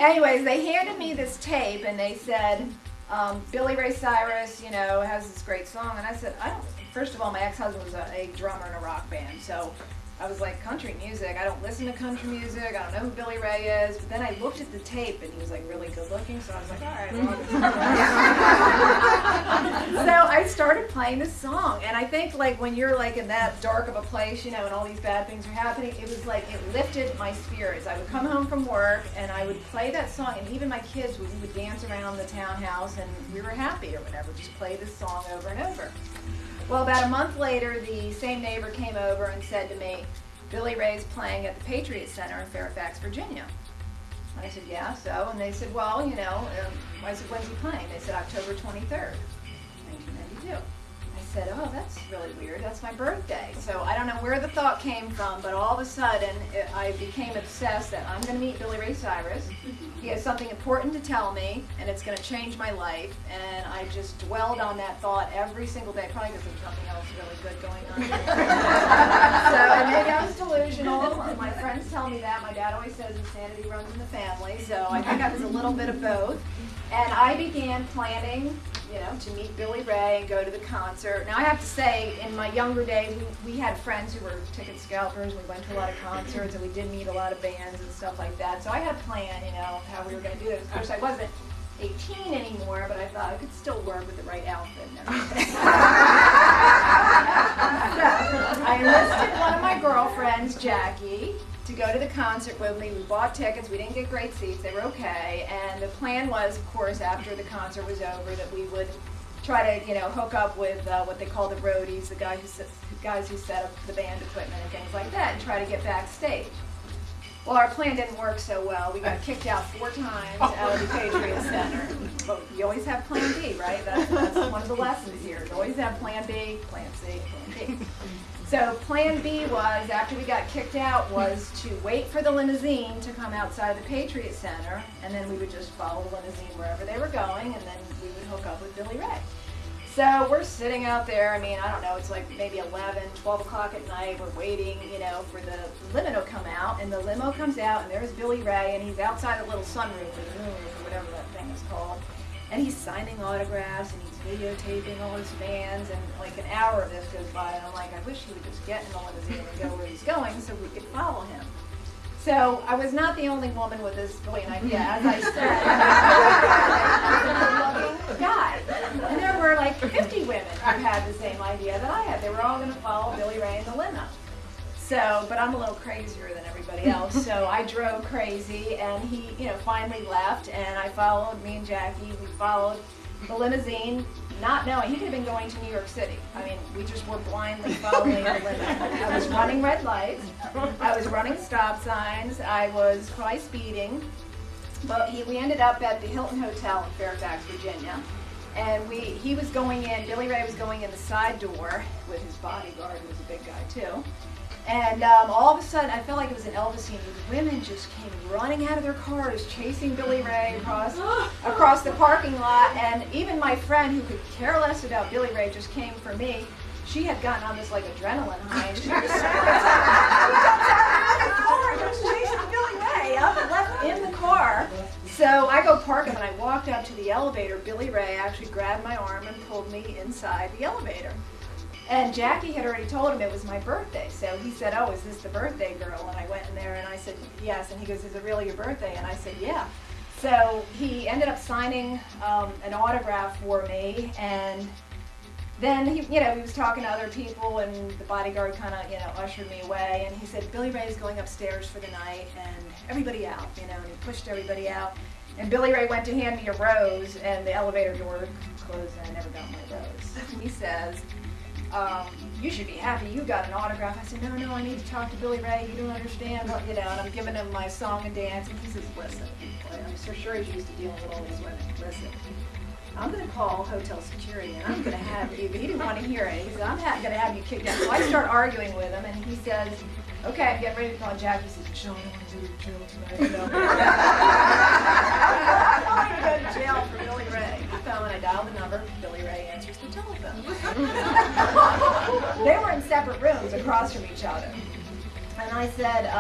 Anyways, they handed me this tape and they said, Billy Ray Cyrus, you know, has this great song. And I said, first of all, my ex-husband was a drummer in a rock band, so I was like, country music, I don't listen to country music, I don't know who Billy Ray is. But then I looked at the tape and he was like really good looking, so I was like, all right, well, so I started playing this song. And I think like when you're like in that dark of a place, you know, and all these bad things are happening, it was like it lifted my spirits. I would come home from work and I would play that song, and even my kids we would dance around the townhouse and we were happy or whatever, just play this song over and over. Well, about a month later, the same neighbor came over and said to me, Billy Ray's playing at the Patriot Center in Fairfax, Virginia. I said, yeah, so? And they said, well, you know, I said, when's he playing? They said, October 23rd, 1992. I said, oh, that's really weird. That's my birthday. So I don't know where the thought came from, but all of a sudden I became obsessed that I'm going to meet Billy Ray Cyrus. He has something important to tell me, and it's going to change my life. And I just dwelled on that thought every single day, probably because there's nothing else really good going on. So maybe I was delusional. My friends tell me that. My dad always says insanity runs in the family, so I think I was a little bit of both. And I began planning, you know, to meet Billy Ray and go to the concert. Now I have to say, in my younger days, we had friends who were ticket scalpers. We went to a lot of concerts, and we did meet a lot of bands and stuff like that. So I had a plan, you know, how we were going to do this. Of course, I wasn't 18 anymore, but I thought I could still work with the right outfit and everything. So I enlisted one of my girlfriends, Jackie, to go to the concert with me. We bought tickets. We didn't get great seats. They were okay. And the plan was, of course, after the concert was over, that we would try to, you know, hook up with what they call the roadies, the guys who set up the band equipment and things like that, and try to get backstage. Well, our plan didn't work so well. We got kicked out 4 times out of the Patriot Center. But you always have plan B, right? That's one of the lessons here. You always have plan B, plan C, plan D. So plan B was, after we got kicked out, was to wait for the limousine to come outside the Patriot Center, and then we would just follow the limousine wherever they were going, and then we would hook up with Billy Ray. So we're sitting out there, I mean, I don't know, it's like maybe 11, 12 o'clock at night, we're waiting, you know, for the limo to come out, and the limo comes out, and there's Billy Ray, and he's outside a little sunroof, or the moonroof, or whatever that thing is called, and he's signing autographs, and he's videotaping all his fans, and like an hour of this goes by, and I'm like, I wish he would just get in the limousine and go where he's going so we could follow him. So I was not the only woman with this brilliant idea, as I said. I was a good-looking guy. And there were like 50 women who had the same idea that I had. They were all going to follow Billy Ray in the limo. So, but I'm a little crazier than everybody else, so I drove crazy, and he, you know, finally left, and I followed, me and Jackie, we followed the limousine, not knowing, he could have been going to New York City. I mean, we just were blindly following the limousine. I was running red lights, I was running stop signs, I was probably speeding, but we ended up at the Hilton Hotel in Fairfax, Virginia, and he was going in, Billy Ray was going in the side door with his bodyguard, who was a big guy too. And all of a sudden, I felt like it was an Elvis scene. These women just came running out of their cars, chasing Billy Ray across the parking lot. And even my friend, who could care less about Billy Ray, just came for me. She had gotten on this like adrenaline high, and she was just chasing Billy Ray up and left in the car. So I go park him, and I walked up to the elevator. Billy Ray actually grabbed my arm and pulled me inside the elevator. And Jackie had already told him it was my birthday, so he said, oh, is this the birthday girl? And I went in there and I said, yes. And he goes, is it really your birthday? And I said, yeah. So he ended up signing an autograph for me, and then he was talking to other people, and the bodyguard kind of, ushered me away, and he said, Billy Ray is going upstairs for the night, and everybody out, and he pushed everybody out. And Billy Ray went to hand me a rose, and the elevator door closed, and I never got my rose. And he says, you should be happy you got an autograph. I said, no, I need to talk to Billy Ray. You don't understand, and I'm giving him my song and dance, and he says, listen, I'm so sure he's used to dealing with all these women. Listen, I'm going to call hotel security, and I'm going to have you, but he didn't want to hear it. He said, I'm going to have you kicked out. So I start arguing with him, and he says, okay, I'm getting ready to call Jack. He says, Michelle, I don't want to go to jail tonight. I don't want to go to jail for Billy Ray. So when I dialed the number, Billy Ray answers the telephone. They were in separate rooms across from each other. And I said,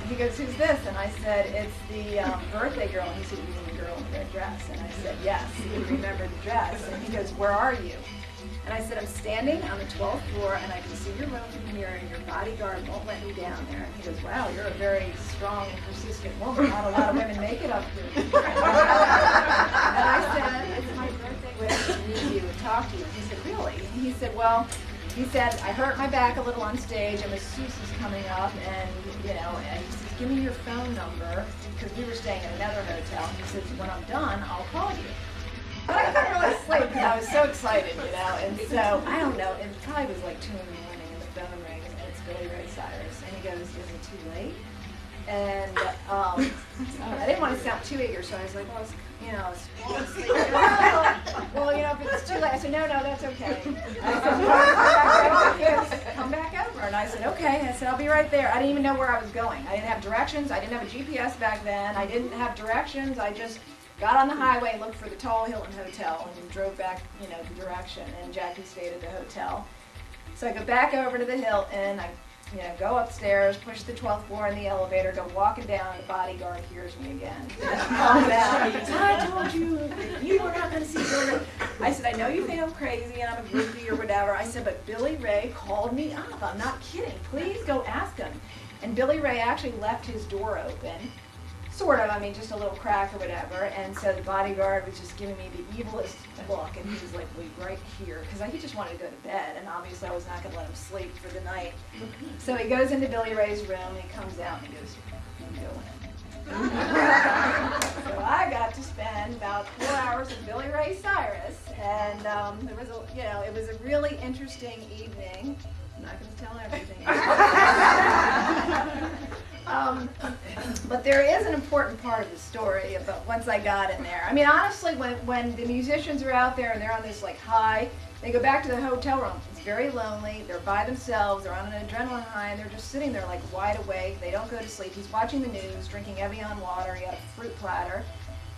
he goes, who's this? And I said, it's the birthday girl. And he said, you mean the girl in the red dress? And I said, yes. He remembered the dress. And he goes, where are you? And I said, I'm standing on the 12th floor, and I can see your room from here, and your bodyguard won't let me down there. And he goes, wow, you're a very strong and persistent woman. Not a lot of women make it up here. And I said, it's my birthday wish to meet you and talk to you. And he said, really? And he said, well, he said, I hurt my back a little on stage, and masseuse is coming up, and, you know, and he says, give me your phone number, because we were staying at another hotel. And he says, when I'm done, I'll call you. But I couldn't really sleep because I was so excited, you know, and so, I don't know, it probably was like 2 in the morning and the phone rings and it's Billy Ray Cyrus, and he goes, is it too late? And I didn't want to sound too eager, so I was like, well, you know, I was falling asleep. Well, you know, if it's too late, I said, no, that's okay. I said, come back over. And I said, okay. I said, I'll be right there. I didn't even know where I was going. I didn't have directions. I didn't have a GPS back then. I didn't have directions. I just got on the highway and looked for the tall Hilton Hotel and drove back, you know, the direction. And Jackie stayed at the hotel. So I go back over to the Hilton. I, you know, go upstairs, push the 12th floor in the elevator, go walking down, and the bodyguard hears me again. I told you, you were not going to see Billy Ray. I said, I know you think I'm crazy and I'm a groupie or whatever. I said, but Billy Ray called me up. I'm not kidding. Please go ask him. And Billy Ray actually left his door open. Sort of, I mean, just a little crack or whatever, and so the bodyguard was just giving me the evilest look, and he was like, wait, right here, because he just wanted to go to bed, and obviously I was not going to let him sleep for the night. So he goes into Billy Ray's room, and he comes out, and he goes, go in. So I got to spend about 4 hours with Billy Ray Cyrus, and there was a, you know, it was a really interesting evening. I'm not going to tell everything. But there is an important part of the story about once I got in there. I mean, honestly, when the musicians are out there and they're on this like high, they go back to the hotel room. It's very lonely. They're by themselves. They're on an adrenaline high, and they're just sitting there like wide awake. They don't go to sleep. He's watching the news, drinking Evian water. He had a fruit platter.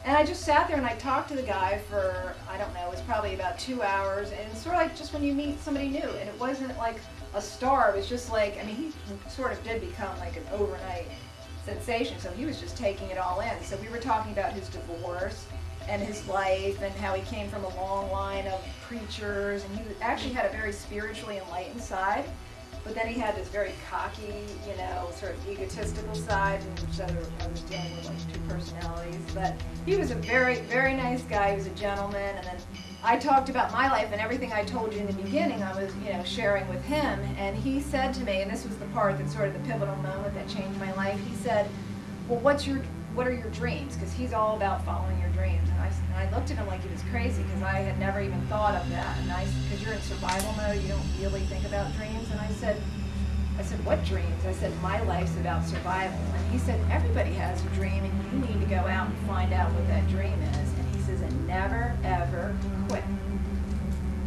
And I just sat there and I talked to the guy for, I don't know, it was probably about 2 hours. And it's sort of like just when you meet somebody new. And it wasn't like a star. It was just like, I mean, he sort of did become like an overnight sensation. So he was just taking it all in. So we were talking about his divorce and his life and how he came from a long line of preachers. And he actually had a very spiritually enlightened side. But then he had this very cocky, you know, sort of egotistical side, and which I was dealing with like 2 personalities. But he was a very, very nice guy. He was a gentleman. And then I talked about my life, and everything I told you in the beginning, I was, you know, sharing with him. And he said to me, and this was the part that sort of the pivotal moment that changed my life. He said, well, what are your dreams? Because he's all about following your dreams. And I looked at him like he was crazy, because I had never even thought of that. And because you're in survival mode, you don't really think about dreams. And I said, what dreams? I said, my life's about survival. And he said, everybody has a dream, and you need to go out and find out what that dream is. And he says, and never, ever quit.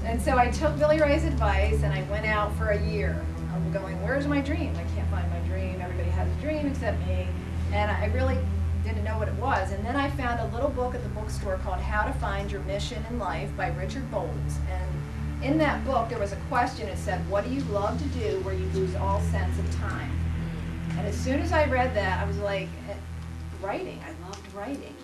And so I took Billy Ray's advice, and I went out for a year. I'm going, where's my dream? I can't find my dream. Everybody has a dream except me. And I really didn't know what it was. And then I found a little book at the bookstore called How to Find Your Mission in Life by Richard Bolles. And in that book, there was a question. It said, what do you love to do where you lose all sense of time? And as soon as I read that, I was like, writing. I loved writing.